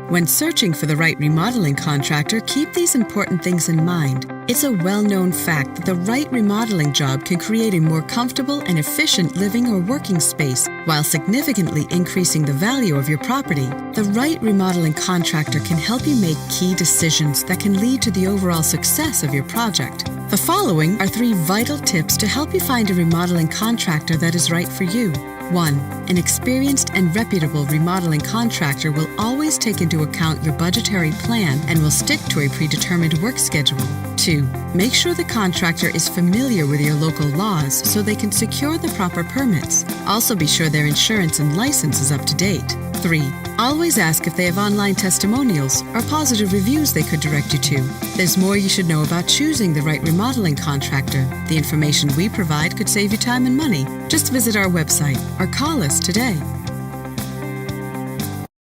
When searching for the right remodeling contractor, keep these important things in mind. It's a well-known fact that the right remodeling job can create a more comfortable and efficient living or working space while significantly increasing the value of your property. The right remodeling contractor can help you make key decisions that can lead to the overall success of your project. The following are 3 vital tips to help you find a remodeling contractor that is right for you. 1. An experienced and reputable remodeling contractor will always take into account your budgetary plan and will stick to a predetermined work schedule. 2. Make sure the contractor is familiar with your local laws so they can secure the proper permits. Also be sure their insurance and license is up to date. 3. Always ask if they have online testimonials or positive reviews they could direct you to. There's more you should know about choosing the right remodeling contractor. The information we provide could save you time and money. Just visit our website or call us today.